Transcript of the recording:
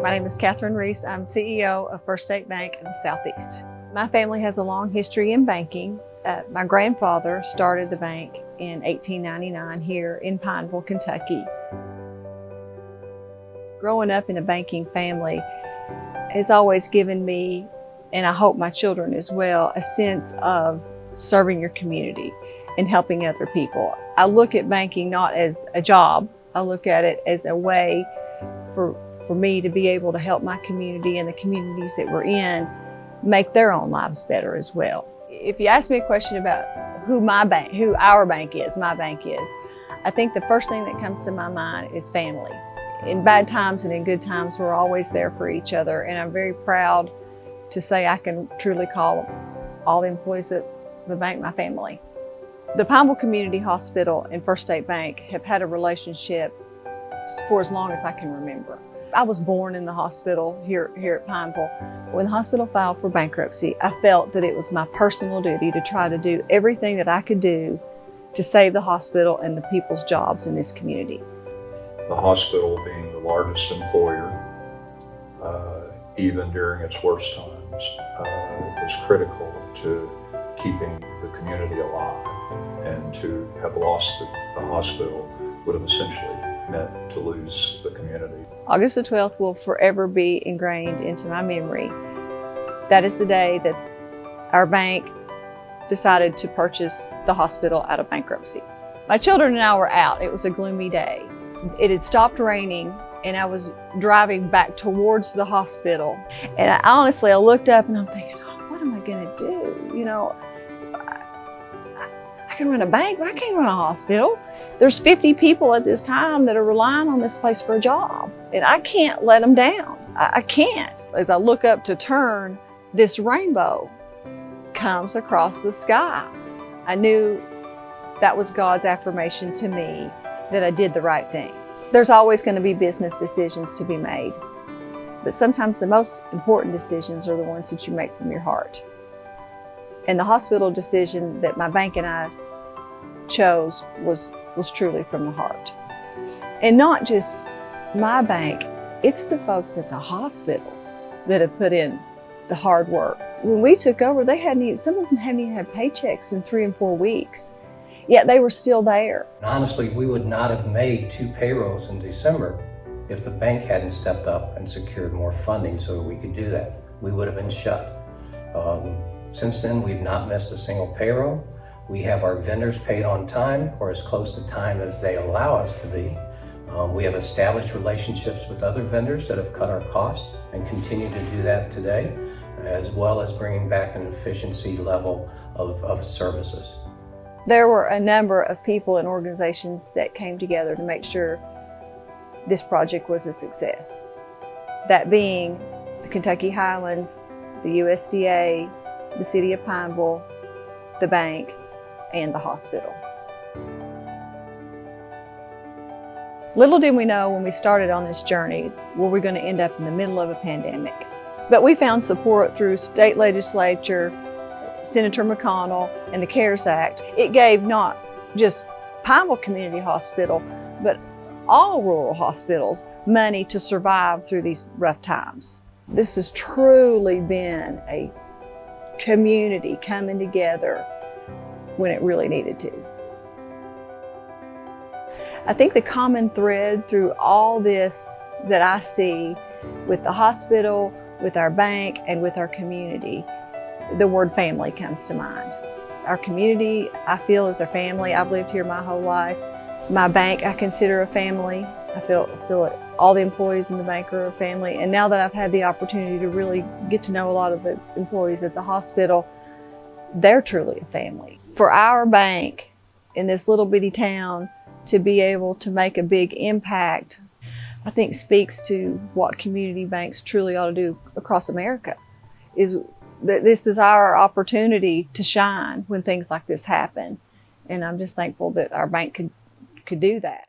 My name is Catherine Reese. I'm CEO of First State Bank in the Southeast. My family has a long history in banking. My grandfather started the bank in 1899 here in Pineville, Kentucky. Growing up in a banking family has always given me, and I hope my children as well, a sense of serving your community and helping other people. I look at banking not as a job. I look at it as a way for me to be able to help my community and the communities that we're in make their own lives better as well. If you ask me a question about who our bank is, I think the first thing that comes to my mind is family. In bad times and in good times, we're always there for each other, and I'm very proud to say I can truly call all the employees at the bank my family. The Pineville Community Hospital and First State Bank have had a relationship for as long as I can remember. I was born in the hospital here at Pineville. When the hospital filed for bankruptcy, I felt that it was my personal duty to try to do everything that I could do to save the hospital and the people's jobs in this community. The hospital, being the largest employer, even during its worst times, was critical to keeping the community alive. And to have lost the hospital would have essentially meant to lose the community. August the 12th will forever be ingrained into my memory. That is the day that our bank decided to purchase the hospital out of bankruptcy. My children and I were out. It was a gloomy day. It had stopped raining, and I was driving back towards the hospital. And I looked up and I'm thinking, oh, what am I gonna do? You know, I can run a bank, but I can't run a hospital. There's 50 people at this time that are relying on this place for a job, and I can't let them down. I can't. As I look up to turn, this rainbow comes across the sky. I knew that was God's affirmation to me that I did the right thing. There's always going to be business decisions to be made, but sometimes the most important decisions are the ones that you make from your heart. And the hospital decision that my bank and I chose was truly from the heart. And not just my bank, it's the folks at the hospital that have put in the hard work. When we took over, some of them hadn't even had paychecks in 3 and 4 weeks, yet they were still there. Honestly, we would not have made 2 payrolls in December if the bank hadn't stepped up and secured more funding so that we could do that. We would have been shut. Since then, we've not missed a single payroll. We have our vendors paid on time, or as close to time as they allow us to be. We have established relationships with other vendors that have cut our costs and continue to do that today, as well as bringing back an efficiency level of services. There were a number of people and organizations that came together to make sure this project was a success. That being the Kentucky Highlands, the USDA, the City of Pineville, the bank, and the hospital. Little did we know when we started on this journey where we're going to end up in the middle of a pandemic. But we found support through state legislature, Senator McConnell, and the CARES Act. It gave not just Pineville Community Hospital, but all rural hospitals money to survive through these rough times. This has truly been a community coming together when it really needed to. I think the common thread through all this that I see with the hospital, with our bank, and with our community, the word family comes to mind. Our community, I feel, is a family. I've lived here my whole life. My bank, I consider a family. I feel it. All the employees in the bank are a family. And now that I've had the opportunity to really get to know a lot of the employees at the hospital, they're truly a family. For our bank in this little bitty town to be able to make a big impact, I think speaks to what community banks truly ought to do across America. Is that this is our opportunity to shine when things like this happen. And I'm just thankful that our bank could do that.